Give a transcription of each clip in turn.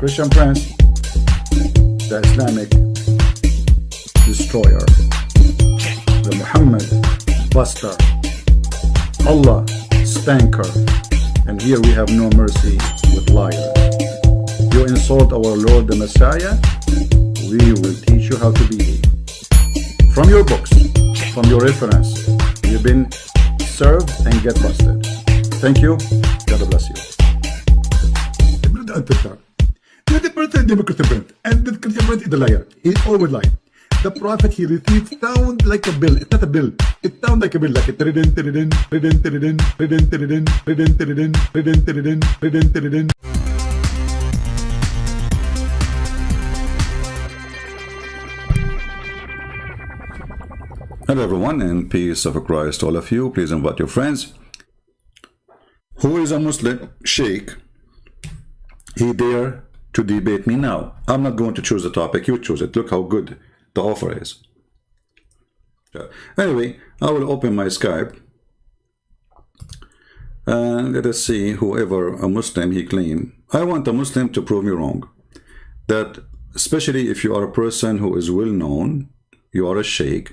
Christian Prince, the Islamic destroyer, the Muhammad buster, Allah spanker, and here we have no mercy with liars. You insult our Lord the Messiah, we will teach you how to behave. From your books, from your reference, you've been served and get busted. Thank you. God bless you. The person and the Christian Prince is the liar. He always lied. The prophet he received sound like a bill. It's not a bill. It sounds like a bill, like a trident, trident, trident, trident, trident, trident, trident, trident, trident, trident, trident, trident. Hello everyone, and peace of Christ to all of you. Please invite your friends. Who is a Muslim sheikh? He dare to debate me now. I'm not going to choose the topic, you choose it. Look how good the offer is. Anyway, I will open my Skype and let us see whoever a Muslim he claim. I want a Muslim to prove me wrong. That especially if you are a person who is well known, you are a sheikh,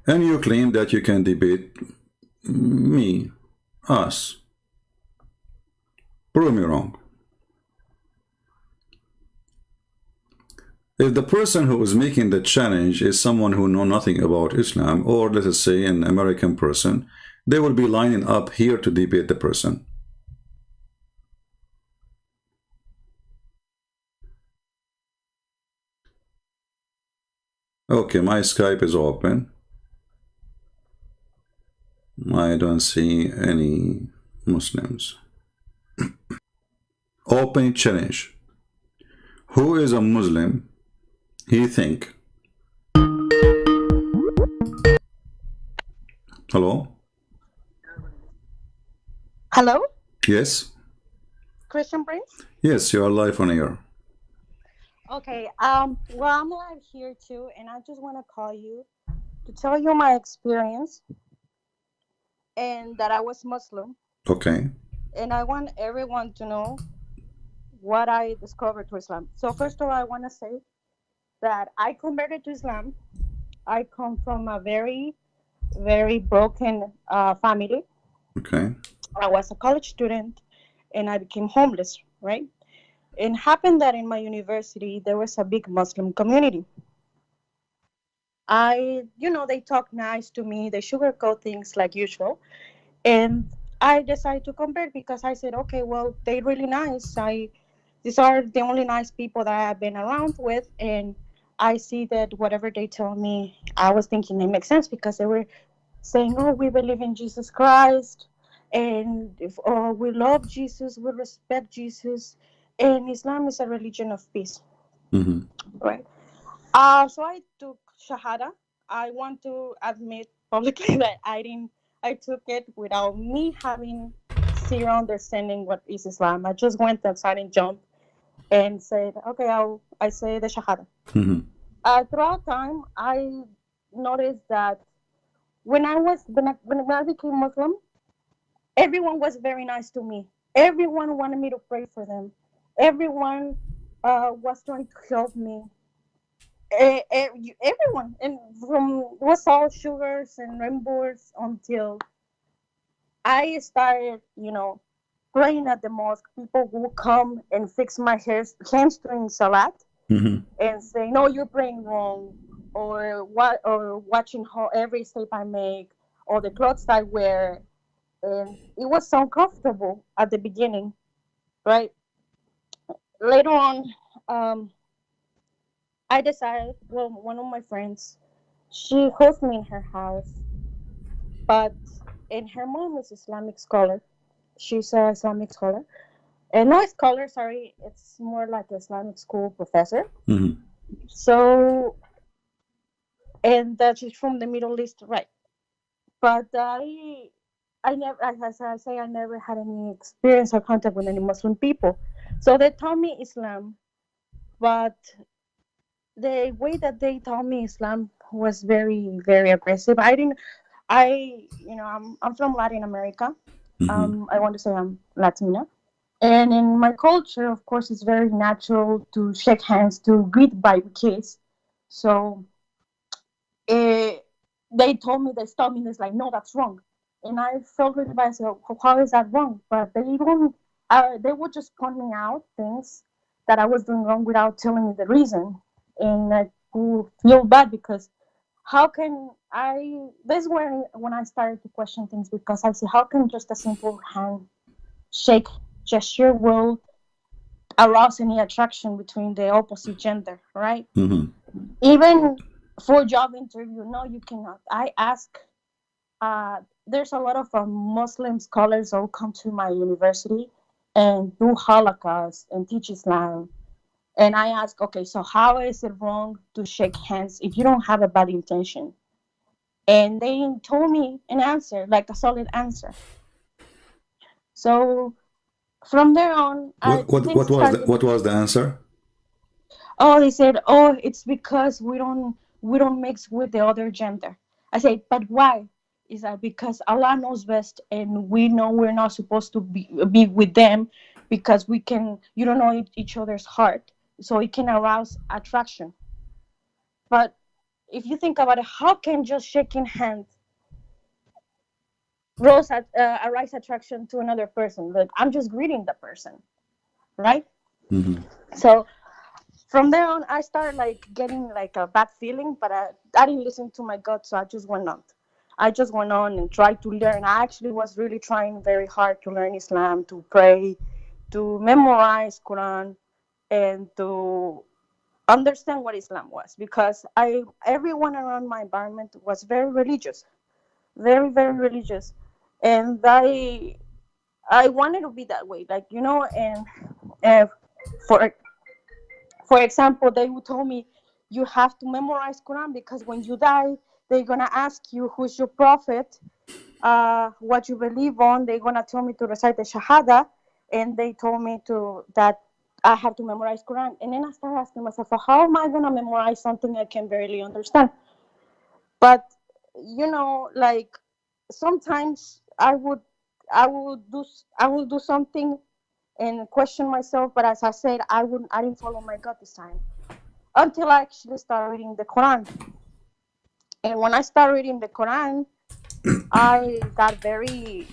and you claim that you can debate me, us. Prove me wrong. If the person who is making the challenge is someone who knows nothing about Islam, or let us say an American person, they will be lining up here to debate the person. Okay, my Skype is open. I don't see any Muslims. Open challenge. Who is a Muslim? He think. Hello? Hello? Yes? Christian Prince? Yes, you are live on air. Okay, well, I'm live here too, and I just want to call you to tell you my experience and that I was Muslim. Okay. And I want everyone to know what I discovered to Islam. So first of all, I want to say that I converted to Islam. I come from a very, very broken family. Okay. I was a college student and I became homeless, right? It happened that in my university, there was a big Muslim community. They talk nice to me, they sugarcoat things like usual. And I decided to convert because I said, okay, well, they're really nice. These are the only nice people that I've been around with. And I see that whatever they tell me, I was thinking it makes sense because they were saying, oh, we believe in Jesus Christ. And we love Jesus, we respect Jesus. And Islam is a religion of peace. Mm-hmm. Right. So I took Shahada. I want to admit publicly that I took it without me having zero understanding what is Islam. I just went outside and jumped and said, okay, I say the Shahada. Mm-hmm. Throughout time, I noticed that when I became Muslim, everyone was very nice to me. Everyone wanted me to pray for them. Everyone was trying to help me. Everyone, and from was all sugars and rainbows until I started, praying at the mosque. People will come and fix my hands during salat Mm-hmm. and say, "No, you're praying wrong," or watching how every step I make, or the clothes I wear, and it was so uncomfortable at the beginning, right? Later on, um, I decided. Well, one of my friends, she hosts me in her house, but and her mom is Islamic scholar. She's a Islamic scholar, and no scholar. Sorry, it's more like Islamic school professor. Mm-hmm. So, and that she's from the Middle East, right? But I never, as I say, I never had any experience or contact with any Muslim people. So they taught me Islam, but the way that they taught me Islam was very, very aggressive. I'm from Latin America. Mm-hmm. I want to say I'm Latina. And in my culture, of course, it's very natural to shake hands, to greet by kiss. So eh, they told me, they stopped me, and it's like, no, that's wrong. And I felt really bad. I said, how is that wrong? But they would just point me out things that I was doing wrong without telling me the reason. And I would feel bad because how can I, this is when I started to question things because I said, how can just a simple handshake gesture will arouse any attraction between the opposite gender, right? Mm-hmm. Even for job interview, no, you cannot. I ask. There's a lot of Muslim scholars who come to my university and do Holocaust and teach Islam. And I ask, okay, so how is it wrong to shake hands if you don't have a bad intention? And they told me an answer, like a solid answer. So from there on, things started. What was the answer? Oh, they said, oh, it's because we don't mix with the other gender. I said, but why? Is that because Allah knows best, and we know we're not supposed to be with them because we can you don't know each other's heart, so it can arouse attraction. But if you think about it, how can just shaking hands arise attraction to another person? Like I'm just greeting the person, right? Mm-hmm. So from there on, I started like getting like a bad feeling, but I didn't listen to my gut, so I just went on. I just went on and tried to learn. I actually was really trying very hard to learn Islam, to pray, to memorize Quran, and to understand what Islam was, because everyone around my environment was very religious, very very religious, and I wanted to be that way, like and uh, for for example, they would tell me you have to memorize Quran because when you die, they're gonna ask you who's your prophet, what you believe on. They're gonna tell me to recite the Shahada, and they told me to that I have to memorize Quran. And then I started asking myself, well, how am I gonna memorize something I can barely understand? But like sometimes I would do something and question myself. But as I said, I didn't follow my gut this time until I actually started reading the Quran. And when I started reading the Quran, I got very,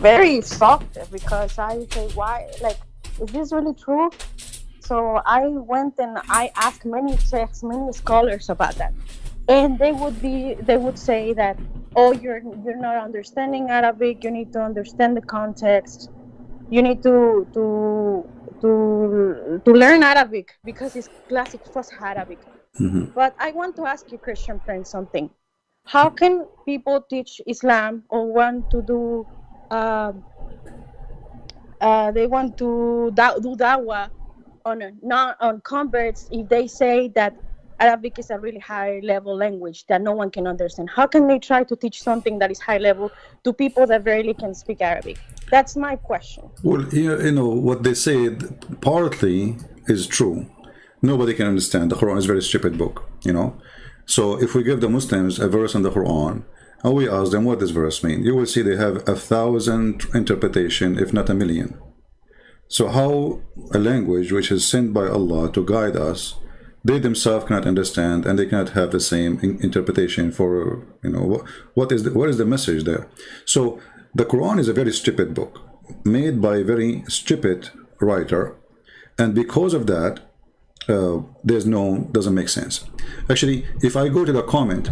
very shocked because I say, why? Like, is this really true? So I went and I asked many texts, many scholars about that, and they would say that, oh, you're not understanding Arabic. You need to understand the context. You need to learn Arabic because it's classic Fusha Arabic. Mm-hmm. But I want to ask you, Christian friend, something. How can people teach Islam or want to do, um, they want to do dawah on not on converts if they say that Arabic is a really high level language that no one can understand? How can they try to teach something that is high level to people that barely can speak Arabic? That's my question. Well, you know what they say partly is true. Nobody can understand. The Quran is a very stupid book, you know. So if we give the Muslims a verse in the Quran and we ask them what this verse means, you will see they have 1,000 interpretation, if not a million. So how a language which is sent by Allah to guide us, they themselves cannot understand, and they cannot have the same interpretation for, what is the message there. So the Quran is a very stupid book made by a very stupid writer, and because of that, doesn't make sense. Actually, if I go to the comment,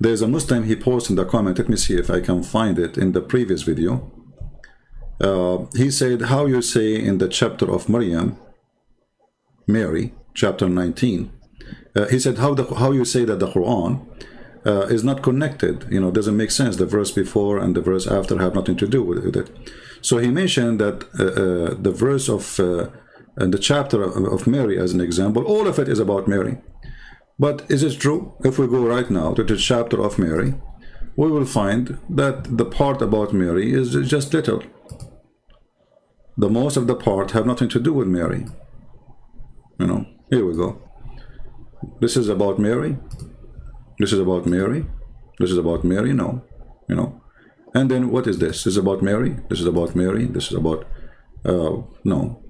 there's a Muslim, he posted in the comment, let me see if I can find it in the previous video. He said, how you say in the chapter of Mary, chapter 19, he said, how you say that the Quran is not connected, doesn't make sense. The verse before and the verse after have nothing to do with it. So he mentioned that the verse of the chapter of Mary as an example, all of it is about Mary. But is it true? If we go right now to the chapter of Mary, we will find that the part about Mary is just little. The most of the part have nothing to do with Mary. Here we go. This is about Mary. This is about Mary. This is about Mary. No, And then what is this? This is about Mary. This is about Mary. This is about. No.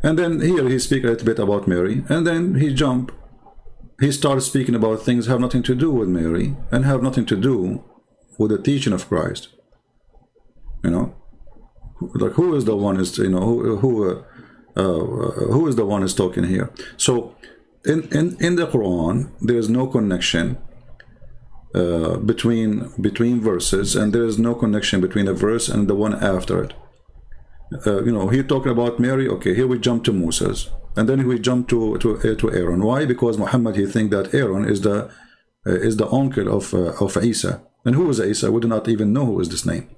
And then here he speaks a little bit about Mary, and then he starts speaking about things have nothing to do with Mary and have nothing to do with the teaching of Christ. You know, like who is the one is, you know, who is the one is talking here? So in the Quran there is no connection between verses, and there is no connection between a verse and the one after it. You know, here talking about Mary, okay, here we jump to Moses, and then we jump to Aaron. Why? Because Muhammad, he think that Aaron is the uncle of Isa. And who is Isa? We do not even know who is this name.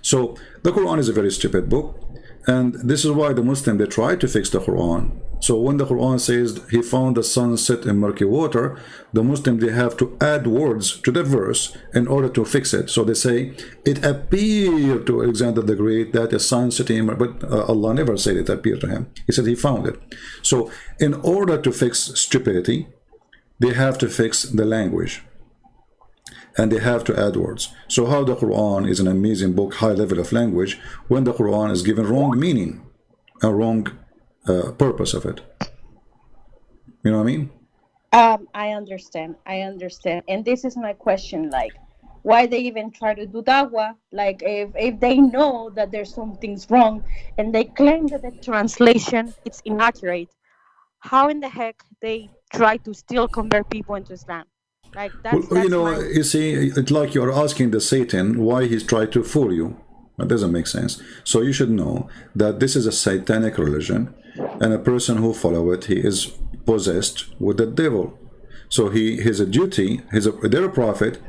So the Quran is a very stupid book, and this is why the Muslim, they try to fix the Quran. So when the Quran says he found the sun set in murky water, the Muslim, they have to add words to the verse in order to fix it. So they say it appeared to Alexander the Great that the sun set in, but Allah never said it appeared to him. He said he found it. So in order to fix stupidity, they have to fix the language, and they have to add words. So how the Quran is an amazing book, high level of language, when the Quran is given wrong meaning, a wrong purpose of it. You know what I mean? I understand. And this is my question, like, why they even try to do dawah? Like, if they know that there's something's wrong and they claim that the translation it's inaccurate, how in the heck they try to still convert people into Islam? Like, that's you know, you see, it's like you're asking the Satan why he's trying to fool you. That doesn't make sense. So you should know that this is a satanic religion, and a person who follows it, he is possessed with the devil. So his a duty, they're a prophet.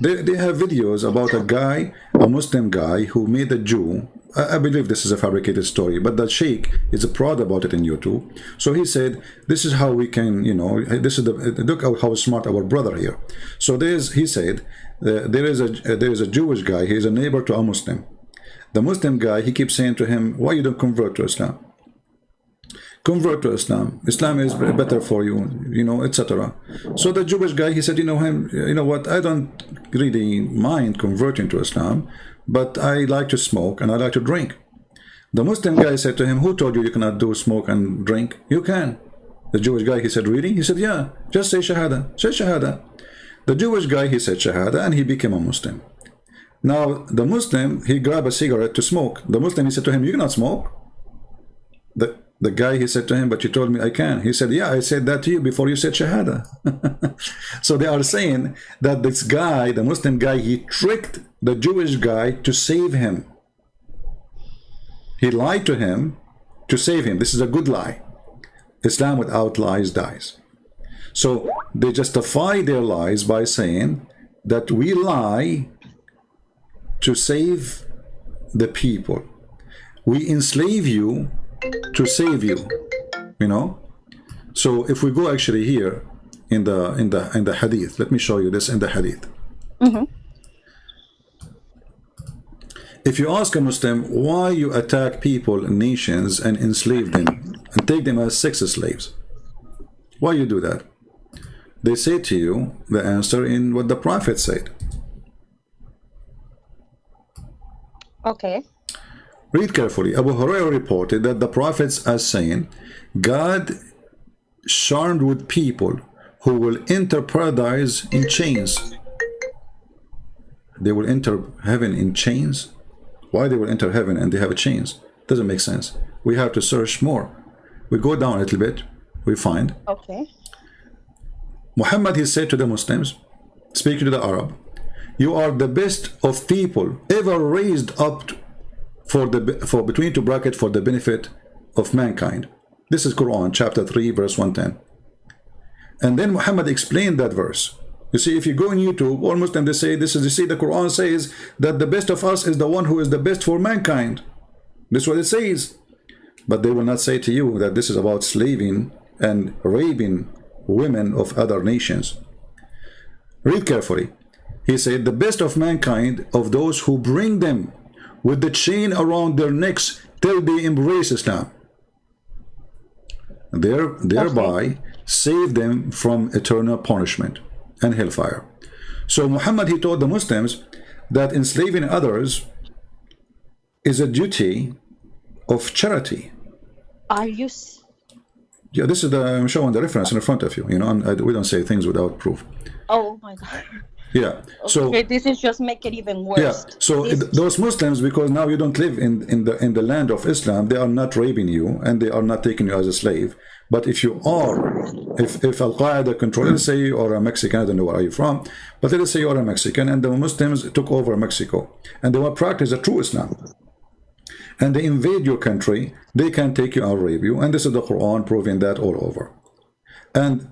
They have videos about a guy, a Muslim guy, who made a Jew. I believe this is a fabricated story, but the sheikh is proud about it in YouTube. So he said, this is how we can, you know, this is look how smart our brother here. So he said, there is a Jewish guy, he is a neighbor to a Muslim. The Muslim guy, he keeps saying to him, why you don't convert to Islam? Convert to Islam. Islam is better for you, you know, etc. So the Jewish guy, he said, you know what, I don't really mind converting to Islam, but I like to smoke and I like to drink. The Muslim guy said to him, who told you you cannot do smoke and drink? You can. The Jewish guy, he said, really? He said, yeah, just say Shahada. Say Shahada. The Jewish guy, he said Shahada, and he became a Muslim. Now, the Muslim, he grabbed a cigarette to smoke. The Muslim, he said to him, you cannot smoke. The guy, he said to him, but you told me I can. He said, yeah, I said that to you before you said Shahada. So they are saying that this guy, the Muslim guy, he tricked the Jewish guy to save him. He lied to him to save him. This is a good lie. Islam without lies dies. So they justify their lies by saying that we lie to save the people. We enslave you to save you, you know. So if we go actually here in the hadith, let me show you this in the hadith. If you ask a Muslim why you attack people, nations, and enslave them and take them as sex slaves, why you do that, they say to you the answer in what the Prophet said. Okay. Read carefully. Abu Hurairah reported that the prophets are saying, God charmed with people who will enter paradise in chains. They will enter heaven in chains? Why they will enter heaven and they have chains? Doesn't make sense. We have to search more. We go down a little bit, we find. Okay. Muhammad, he said to the Muslims, speaking to the Arab, you are the best of people ever raised up for between two brackets for the benefit of mankind. This is Quran chapter 3 verse 110. And then Muhammad explained that verse. You see, if you go on YouTube, all Muslims, they say this is, you see, the Quran says that the best of us is the one who is the best for mankind. This is what it says. But they will not say to you that this is about slaving and raping women of other nations. Read carefully. He said, the best of mankind of those who bring them with the chain around their necks till they embrace Islam. Thereby save them from eternal punishment and hellfire. So Muhammad, he told the Muslims that enslaving others is a duty of charity. Are you? Yeah, this is I'm showing the reference in front of you. You know, we don't say things without proof. Oh my God. Yeah. So okay, this is just make it even worse. Yeah. So those Muslims, because now you don't live in the land of Islam, they are not raping you and they are not taking you as a slave. But if you are, if Al Qaeda control, let's say you are a Mexican, I don't know where are you from, but let's say you are a Mexican and the Muslims took over Mexico and they will practice a true Islam. And they invade your country, they can take you and rape you, and this is the Quran proving that all over. And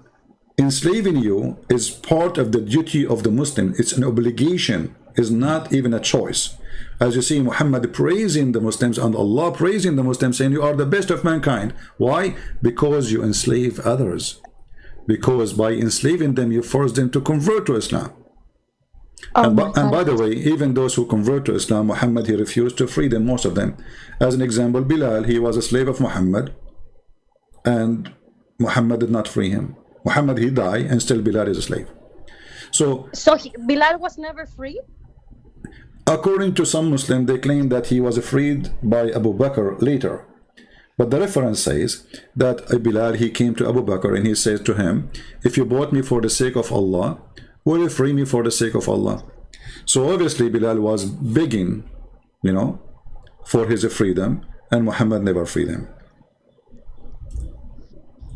enslaving you is part of the duty of the Muslim. It's an obligation, it's not even a choice. As you see Muhammad praising the Muslims and Allah praising the Muslims, saying you are the best of mankind. Why? Because you enslave others. Because by enslaving them, you force them to convert to Islam. And by the way, even those who convert to Islam, Muhammad, he refused to free them, most of them. As an example, Bilal, he was a slave of Muhammad, and Muhammad did not free him. Muhammad, he died, and still Bilal is a slave. So Bilal was never free? According to some Muslims, they claim that he was freed by Abu Bakr later. But the reference says that Bilal, he came to Abu Bakr and he says to him, if you bought me for the sake of Allah, will you free me for the sake of Allah? So obviously Bilal was begging, you know, for his freedom, and Muhammad never freed him.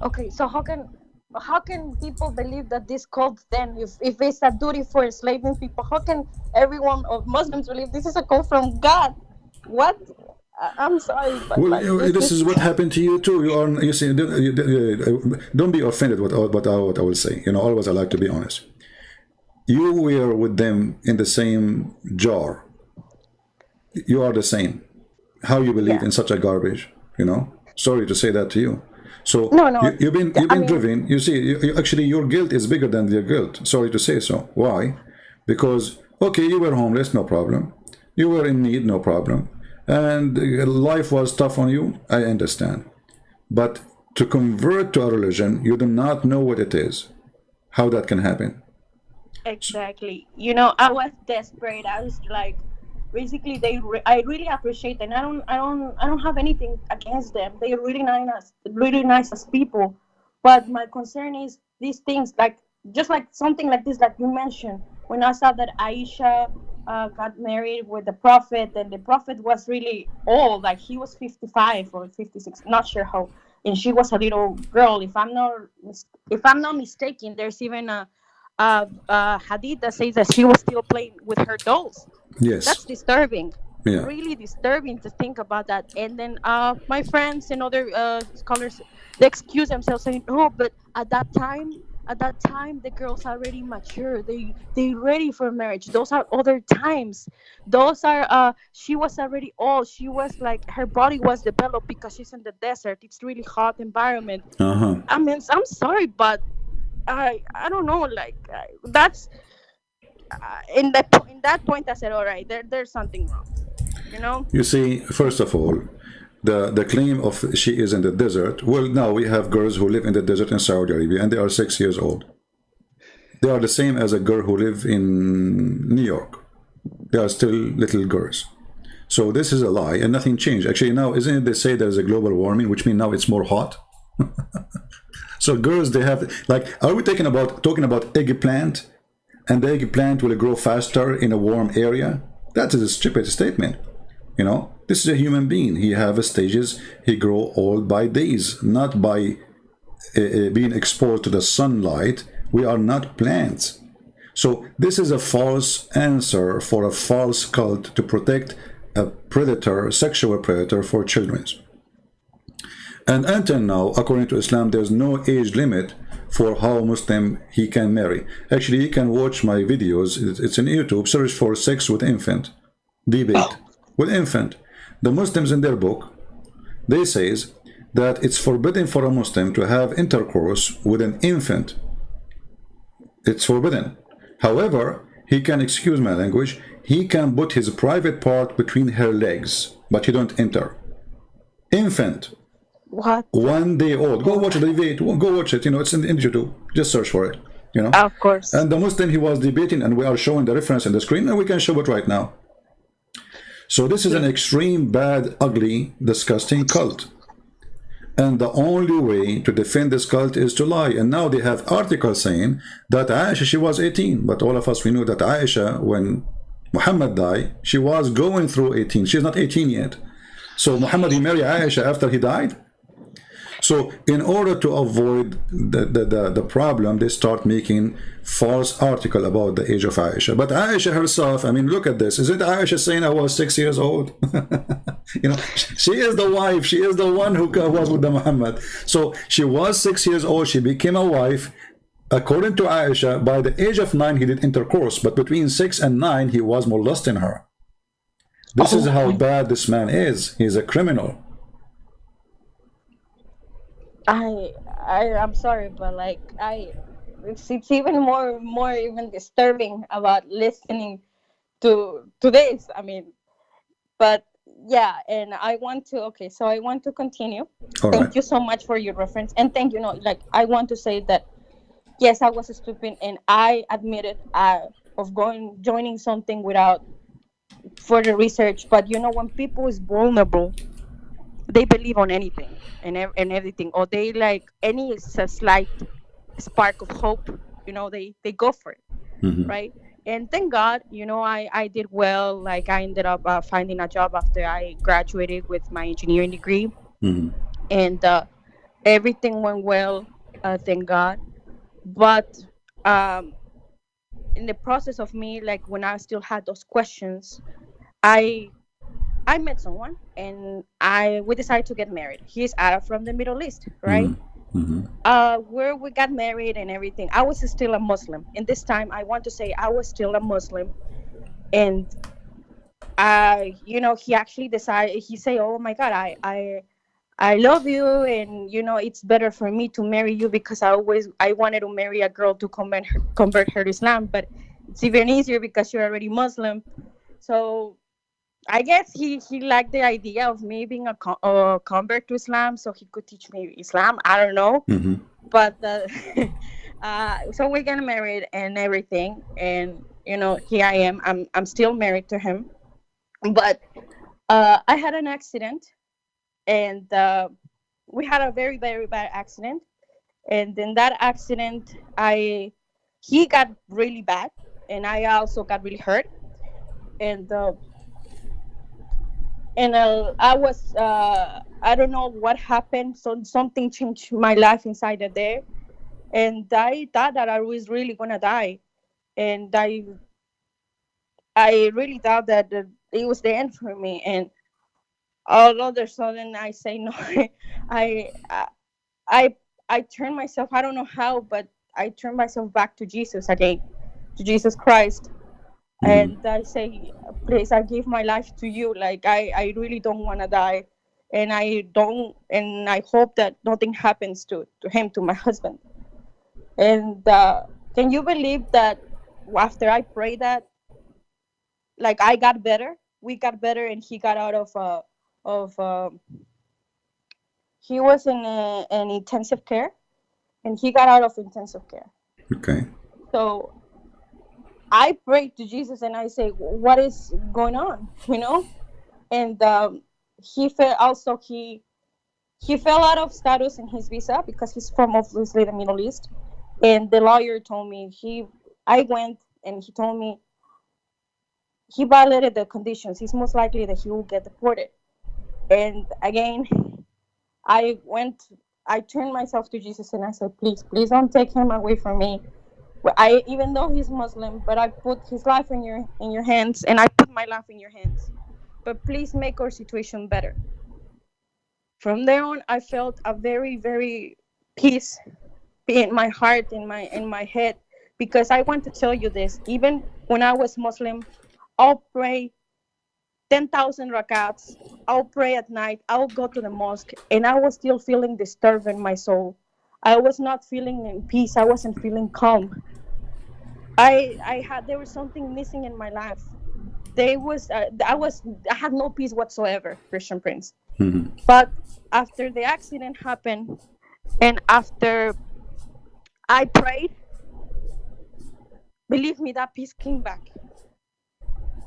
Okay, so how can people believe that this cult then, if it's a duty for enslaving people, how can everyone of Muslims believe this is a call from God? What? I'm sorry, but well, like, this is what happened to you too. You see, don't be offended with what I will say. You know, always I like to be honest. You were with them in the same jar. You are the same. How you believe in such a garbage? You know. Sorry to say that to you. So no, you've been driven. You see, actually your guilt is bigger than their guilt. Sorry to say so. Why? Because okay, you were homeless, no problem. You were in need, no problem. And life was tough on you, I understand. But to convert to a religion, you do not know what it is. How that can happen. Exactly. You know, I was desperate. I was like, basically, I really appreciate them. I don't have anything against them. They're really nice as people. But my concern is these things, like just like something like this, like you mentioned, when I saw that Aisha got married with the Prophet, and the Prophet was really old, like he was 55 or 56, not sure how, and she was a little girl. If I'm not mistaken, there's even a hadith that says that she was still playing with her dolls. Yes, that's disturbing. Yeah, really disturbing to think about that. And then my friends and other scholars, they excuse themselves saying, "Oh, but at that time, the girls are already mature. They ready for marriage. Those are other times. Those are she was already old. She was like, her body was developed because she's in the desert. It's really hot environment." I mean, I'm sorry, but I don't know. Like that's in that point, I said, all right, there's something wrong. You know. You see, first of all, the claim of she is in the desert. Well, now we have girls who live in the desert in Saudi Arabia, and they are 6 years old. They are the same as a girl who live in New York. They are still little girls. So this is a lie, and nothing changed. Actually, now isn't it they say there's a global warming, which means now it's more hot. So girls, they have, like, are we talking about eggplant, and the eggplant will grow faster in a warm area? That is a stupid statement. You know, this is a human being. He have stages. He grow old by days, not by being exposed to the sunlight. We are not plants. So this is a false answer for a false cult to protect a predator, sexual predator for children. And until now, according to Islam, there's no age limit for how Muslim he can marry. Actually, you can watch my videos. It's on YouTube. Search for sex with infant debate. With infant, the Muslims in their book, they says that it's forbidden for a Muslim to have intercourse with an infant. It's forbidden. However, he can, excuse my language, he can put his private part between her legs, but he don't enter. Infant. What? 1 day old. Go watch the debate. Go watch it. You know, it's in YouTube. Just search for it. You know. Of course. And the Muslim, he was debating, and we are showing the reference on the screen, and we can show it right now. So this is an extreme, bad, ugly, disgusting cult. And the only way to defend this cult is to lie. And now they have articles saying that Aisha, she was 18. But all of us, we knew that Aisha, when Muhammad died, she was going through 18. She's not 18 yet. So Muhammad, he married Aisha after he died. So in order to avoid the problem, they start making false article about the age of Aisha. But Aisha herself, I mean, look at this. Isn't Aisha saying I was 6 years old? She is the wife. She is the one who was with the Muhammad. So she was 6 years old. She became a wife. According to Aisha, by the age of 9, he did intercourse. But between 6 and 9, he was molesting her. This is how bad this man is. He's a criminal. I'm sorry, but like it's even more even disturbing about listening to this. I mean, but yeah, and I want to so I want to continue. All right. Thank you so much for your reference, and thank you. No, like I want to say that yes, I was stupid, and I admitted of joining something without further research. But when people is vulnerable, they believe on anything and everything, or they like any slight spark of hope. They go for it, Mm-hmm. right? And thank God, I did well. Like I ended up finding a job after I graduated with my engineering degree, Mm-hmm. and everything went well. Thank God. But um, in the process of me, like when I still had those questions, I I met someone, and we decided to get married. He's Arab from the Middle East, right? Mm-hmm. Where we got married and everything. I was still a Muslim. And this time I want to say I was still a Muslim. And he actually decided, he say, "Oh my God, I love you, and it's better for me to marry you because I wanted to marry a girl to convert her to Islam, but it's even easier because you're already Muslim." So I guess he liked the idea of me being a convert to Islam, so he could teach me Islam. I don't know, Mm-hmm. but so we got married and everything, and here I am. I'm still married to him, but I had an accident, and we had a very very bad accident, and in that accident, he got really bad, and I also got really hurt, and I was I don't know what happened. So something changed my life inside of there, and I thought that I was really gonna die, and I really thought that it was the end for me. And all of a sudden, I say no. I I I I turned myself. I don't know how, but I turned myself back to Jesus again, to Jesus Christ. Mm-hmm. And I say, please, I give my life to you. Like I really don't want to die, and I hope that nothing happens to him, to my husband. And can you believe that after I prayed that, like I got better, we got better, and he got out of he was in an intensive care, and he got out of intensive care. Okay. So I prayed to Jesus, and I say, what is going on? And he fell also he fell out of status in his visa because he's from obviously the Middle East. And the lawyer told me I went, and he told me he violated the conditions. It's most likely that he will get deported. And again, I went, I turned myself to Jesus, and I said, please, please don't take him away from me. I even though he's Muslim, but I put his life in your hands, and I put my life in your hands. But please make our situation better. From there on, I felt a very, very peace in my heart, in my head, because I want to tell you this. Even when I was Muslim, I'll pray 10,000 rakats. I'll pray at night. I'll go to the mosque, and I was still feeling disturbed in my soul. I was not feeling in peace. I wasn't feeling calm. There was something missing in my life. I had no peace whatsoever, Christian Prince. Mm-hmm. But after the accident happened, and after I prayed, believe me, that peace came back.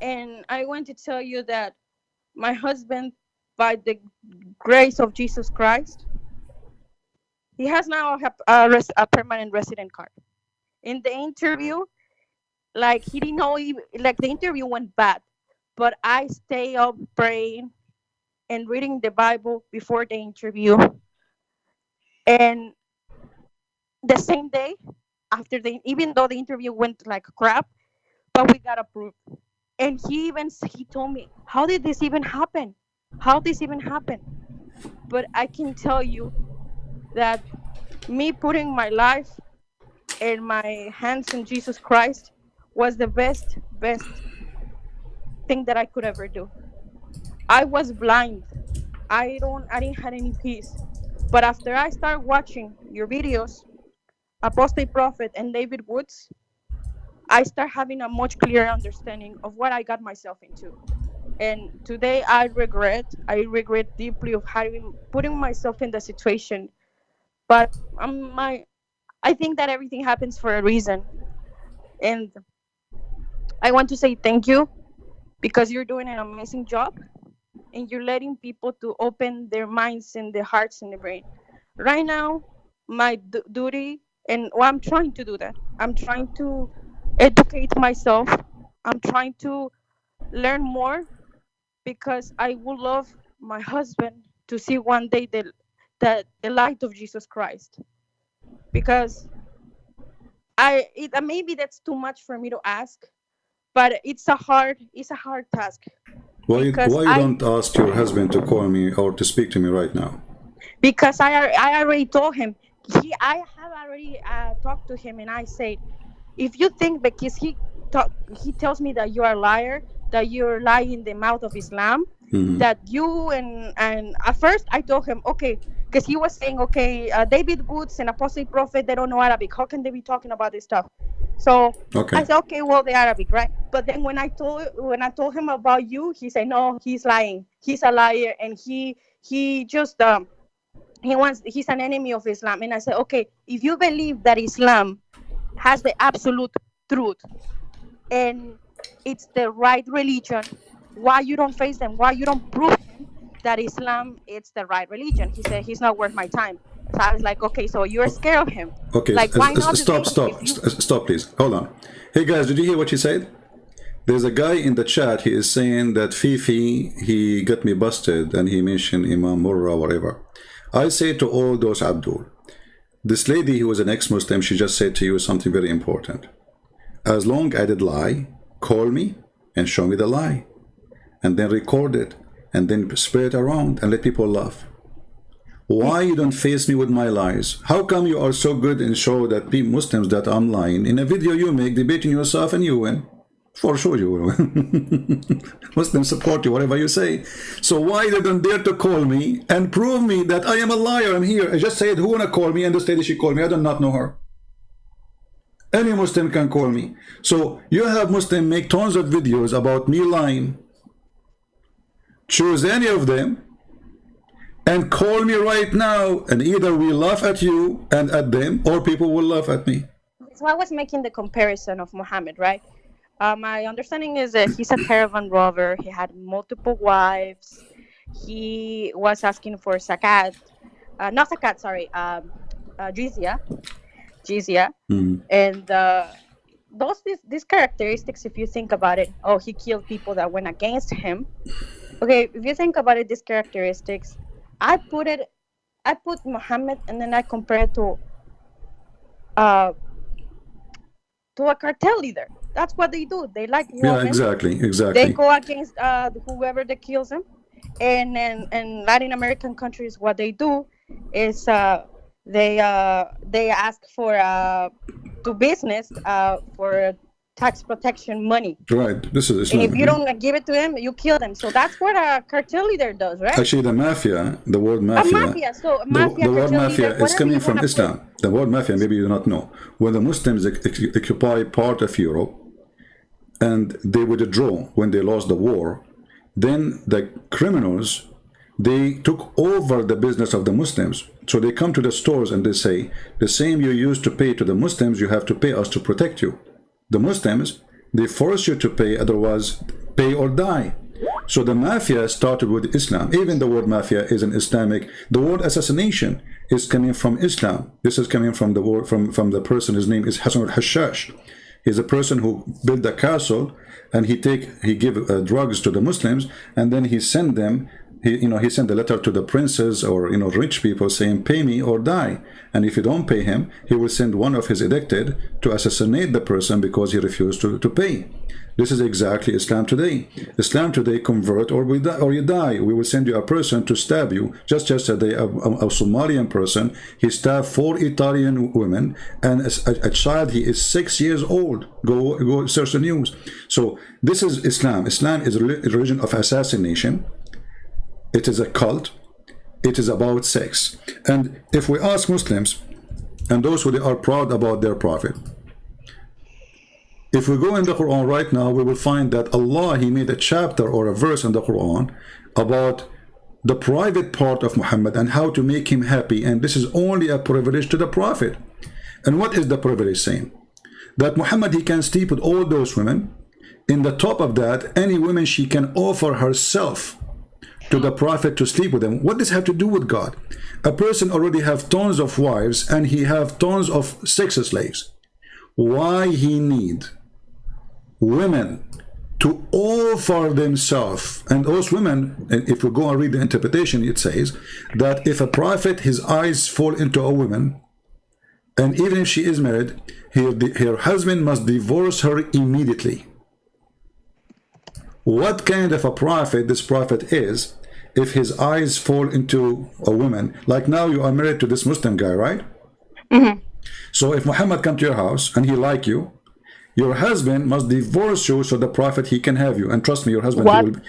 And I want to tell you that my husband, by the grace of Jesus Christ, he has now a permanent resident card. In the interview, like he didn't know, like the interview went bad, but I stay up praying and reading the Bible before the interview. And the same day after even though the interview went like crap, but we got approved. And he told me, how did this even happen? How this even happen? But I can tell you that me putting my life and my hands in Jesus Christ was the best thing that I could ever do. I was blind. I didn't have any peace. But after I started watching your videos, Apostate Prophet and David Woods, I start having a much clearer understanding of what I got myself into. And today I regret deeply of having putting myself in the situation. But I think that everything happens for a reason. And I want to say thank you because you're doing an amazing job and you're letting people to open their minds and their hearts and their brain. Right now, my duty, and I'm trying to do that. I'm trying to educate myself. I'm trying to learn more because I would love my husband to see one day the light of Jesus Christ. Because maybe that's too much for me to ask, but it's a hard task. Because Why you don't ask your husband to call me or to speak to me right now? Because I already told him. I have already talked to him, and I said, if you think, because he tells me that you are a liar, that you're lying in the mouth of Islam, that you and at first I told him, okay, because he was saying, okay, David Woods and Apostle Prophet, they don't know Arabic. How can they be talking about this stuff? So okay. I said, okay, well, the Arabic, right? But then when I told him about you, he said, no, he's lying. He's a liar, and he just he's an enemy of Islam. And I said, okay, if you believe that Islam has the absolute truth and it's the right religion, why you don't face them? Why you don't prove him that Islam is the right religion? He said, he's not worth my time. So I was like, okay, so you're scared of him. Okay, like, why not stop, please. Hold on. Hey guys, did you hear what she said? There's a guy in the chat, he is saying that Fifi, he got me busted, and he mentioned Imam Murrah, whatever. I say to all those, Abdul, this lady who was an ex-Muslim, she just said to you something very important. As long as I did lie, call me and show me the lie. And then record it, and then spread it around and let people laugh. Why you don't face me with my lies? How come you are so good and show that Muslims that I'm lying? In a video you make, debating yourself, and you win. For sure you will win. Muslims support you, whatever you say. So why they don't dare to call me and prove me that I am a liar? I'm here. I just said, who wanna call me? And this lady, she called me. I do not know her. Any Muslim can call me. So you have Muslim make tons of videos about me lying. Choose any of them and call me right now, and either we laugh at you and at them, or people will laugh at me. So I was making the comparison of Muhammad, right? My understanding is that he's a caravan robber. He had multiple wives. He was asking for zakat, not zakat, sorry, jizya. And these characteristics, if you think about it, oh, he killed people that went against him. Okay, if you think about it, these characteristics, I put Muhammad, and then I compare it to a cartel leader. That's what they do. They like women. Yeah, exactly. They go against whoever that kills them. And in Latin American countries, what they do is they ask for to business for tax protection money. Right. This is Islam. And if you don't give it to him, you kill them. So that's what a cartel leader does, right? Actually, the mafia, the word mafia. The word mafia is coming from Islam. The word mafia, maybe you do not know. When the Muslims occupy part of Europe and they withdraw when they lost the war, then the criminals, they took over the business of the Muslims. So they come to the stores and they say, the same you used to pay to the Muslims, you have to pay us to protect you. The Muslims, they force you to pay, otherwise pay or die. So the mafia started with Islam. Even the word mafia is an Islamic. The word assassination is coming from Islam. This is coming from the word from the person. His name is Hassan al-Hashash. He's a person who built a castle, and he give drugs to the Muslims, and then he send them. He sent a letter to the princes or rich people saying, pay me or die. And if you don't pay him, he will send one of his elected to assassinate the person because he refused to pay. This is exactly Islam today. Islam today, convert or you die. We will send you a person to stab you. Just yesterday, a Somalian person, he stabbed 4 Italian women and a child, he is 6 years old. Go search the news. So this is Islam. Islam is a religion of assassination. It is a cult. It is about sex. And if we ask Muslims, and those who are proud about their prophet, if we go in the Quran right now, we will find that Allah, he made a chapter or a verse in the Quran about the private part of Muhammad and how to make him happy. And this is only a privilege to the prophet. And what is the privilege saying? That Muhammad, he can sleep with all those women. In the top of that, any woman she can offer herself to the prophet to sleep with them. What does have to do with God? A person already have tons of wives and he have tons of sex slaves. Why he need women to offer themselves? And those women, if we go and read the interpretation, it says that if a prophet, his eyes fall into a woman, and even if she is married, her husband must divorce her immediately. What kind of a prophet this prophet is if his eyes fall into a woman? Like now you are married to this Muslim guy, right? Mm-hmm. So if Muhammad come to your house and he like you, your husband must divorce you so the prophet, he can have you. And trust me, your husband,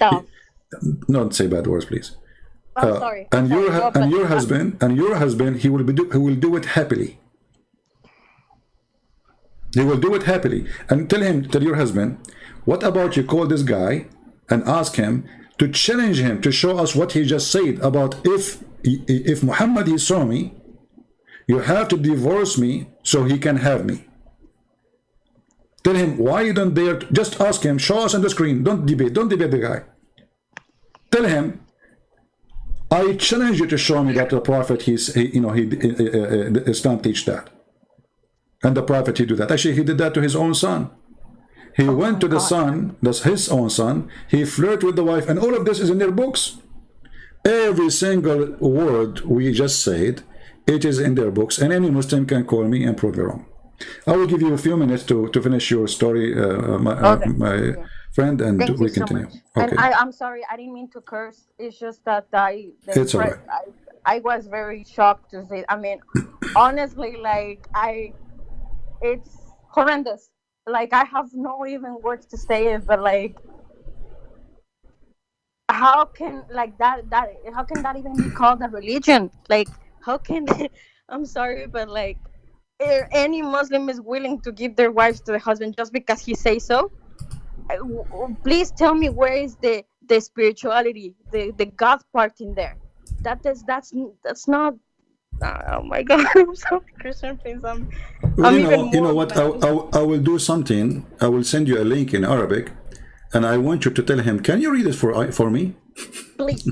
don't say bad words, please. I'm sorry. And your husband, he will do it happily. He will do it happily. And tell your husband, what about you call this guy and ask him to challenge him to show us what he just said about if Muhammad, he saw me, you have to divorce me so he can have me. Tell him why you don't dare. Just ask him, show us on the screen. Don't debate the guy. Tell him, I challenge you to show me that the prophet, Islam teach that. And the prophet, he do that. Actually, he did that to his own son. He went to the son, that's his own son, he flirted with the wife, and all of this is in their books. Every single word we just said, it is in their books, and any Muslim can call me and prove it wrong. I will give you a few minutes to finish your story, my friend, and Thank we you so continue. much. Okay. And I'm sorry, I didn't mean to curse. It's just that It's all right. I was very shocked to see. I mean, honestly, like it's horrendous. Like I have no even words to say it, but like, how can like that how can that even be called a religion? Like, how can I'm sorry, but like, any Muslim is willing to give their wives to the husband just because he says so? Please tell me where is the spirituality, the God part in there? That's not. Oh my God! I'm sorry, Christian Prince. Well, I'm you know what? I will do something. I will send you a link in Arabic, and I want you to tell him. Can you read it for me? Please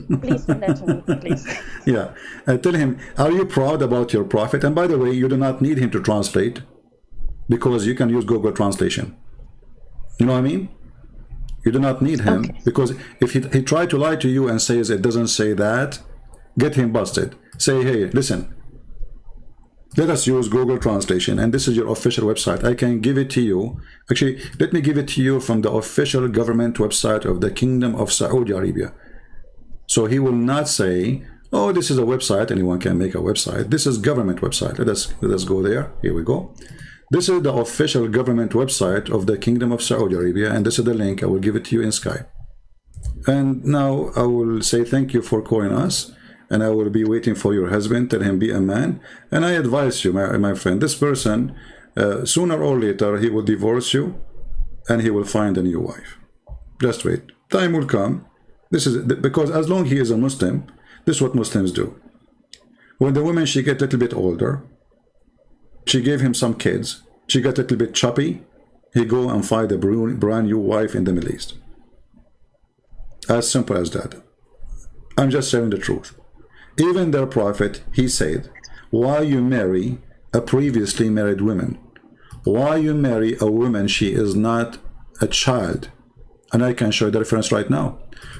send that to me, please. Yeah, tell him. Are you proud about your prophet? And by the way, you do not need him to translate, because you can use Google Translation. You know what I mean? You do not need him, because if he tried to lie to you and says it doesn't say that, get him busted. Say, hey, listen, let us use Google Translation, and this is your official website. I can give it to you. Actually, let me give it to you from the official government website of the Kingdom of Saudi Arabia. So he will not say, oh, this is a website, anyone can make a website. This is government website. Let us go there. Here we go. This is the official government website of the Kingdom of Saudi Arabia, and this is the link. I will give it to you in Skype. And now I will say thank you for calling us, and I will be waiting for your husband. Tell him be a man. And I advise you, my friend, this person, sooner or later, he will divorce you, and he will find a new wife. Just wait. Time will come. This is because as long as he is a Muslim, this is what Muslims do. When the woman, she get a little bit older, she gave him some kids, she got a little bit choppy, he go and find a brand new wife in the Middle East. As simple as that. I'm just sharing the truth. Even their prophet, he said, why you marry a previously married woman? Why you marry a woman, she is not a child? And I can show you the reference right now.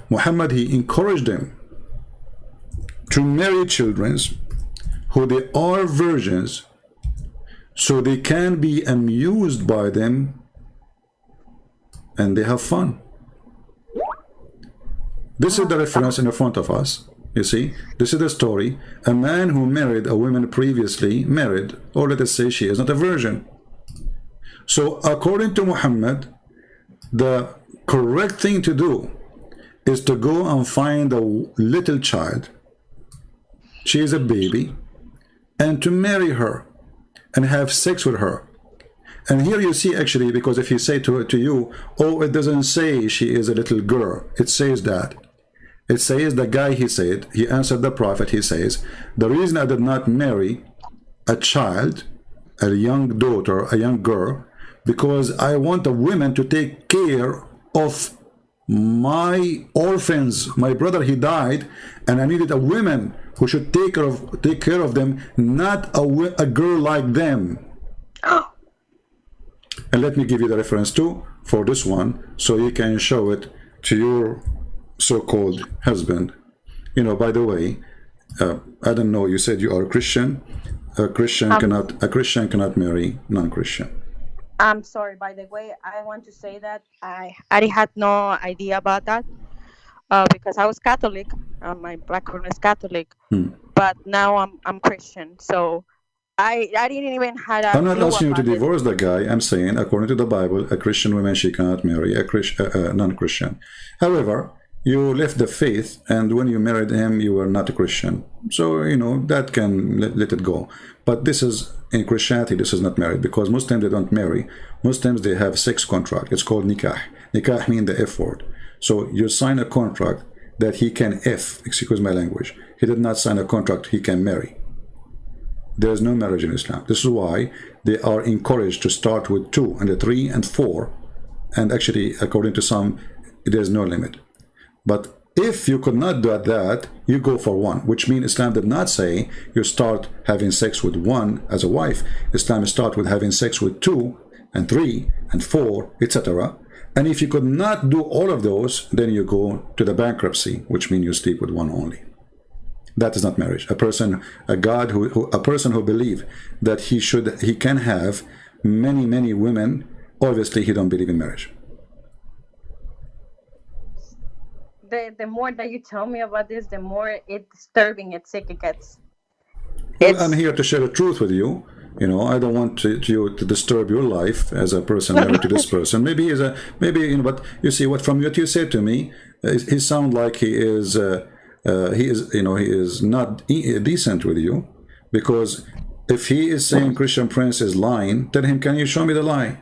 Muhammad, he encouraged them to marry children who they are virgins, so they can be amused by them and they have fun. This is the reference in the front of us. You see, this is the story. A man who married a woman previously married, or let us say she is not a virgin. So according to Muhammad, the correct thing to do is to go and find a little child. She is a baby, and to marry her and have sex with her. And here you see, actually, because if you say to you, oh, it doesn't say she is a little girl, it says that. It says the guy, he said, he answered the prophet, he says, the reason I did not marry a child, a young daughter, a young girl, because I want a woman to take care of my orphans. My brother, he died, and I needed a woman who should take care of them, not a girl like them. And let me give you the reference too for this one, so you can show it to your so-called husband. You know, by the way, I don't know, you said you are a Christian. A Christian cannot marry non-Christian. I'm sorry, by the way, I want to say that I had no idea about that because I was Catholic. My background is Catholic, but now I'm Christian. So I didn't even have a I'm not clue asking you to about it. divorce the guy. I'm saying, according to the Bible, a Christian woman, she cannot marry a non-Christian. However, you left the faith, and when you married him, you were not a Christian. So, you know, that can let it go. But this is, in Christianity, this is not married, because Muslims, they don't marry. Muslims, they have sex contract. It's called nikah. Nikah means the F word. So you sign a contract that he can excuse my language. He did not sign a contract he can marry. There is no marriage in Islam. This is why they are encouraged to start with 2 and 3 and 4. And actually, according to some, there is no limit. But if you could not do that, you go for 1, which means Islam did not say you start having sex with 1 as a wife. Islam start with having sex with 2 and 3 and 4, etc. And if you could not do all of those, then you go to the bankruptcy, which means you sleep with 1 only. That is not marriage. A person who believes that he can have many women, obviously he don't believe in marriage. The more that you tell me about this, the more it's disturbing and sick it gets. Well, I'm here to share the truth with you. You know, I don't want you to disturb your life as a person married to this person. Maybe you know, but you see, from what you said to me, he sounds like he is not decent with you, because if he is saying Christian Prince is lying, tell him, can you show me the lie?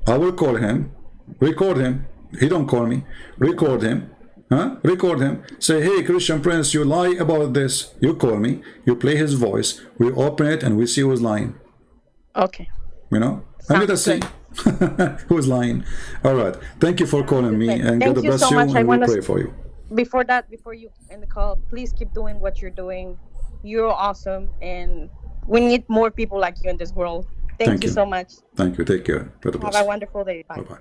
I will call him, record him. He don't call me. Record him. Record him. Say, hey, Christian Prince, you lie about this. You call me. You play his voice. We open it and we see who's lying. Okay. You know? And let us see who's lying. All right. Thank you for calling me. And God bless you. And we pray for you. Before you end the call, please keep doing what you're doing. You're awesome. And we need more people like you in this world. Thank you so much. Thank you. Take care. Have a wonderful day. Bye. Bye-bye.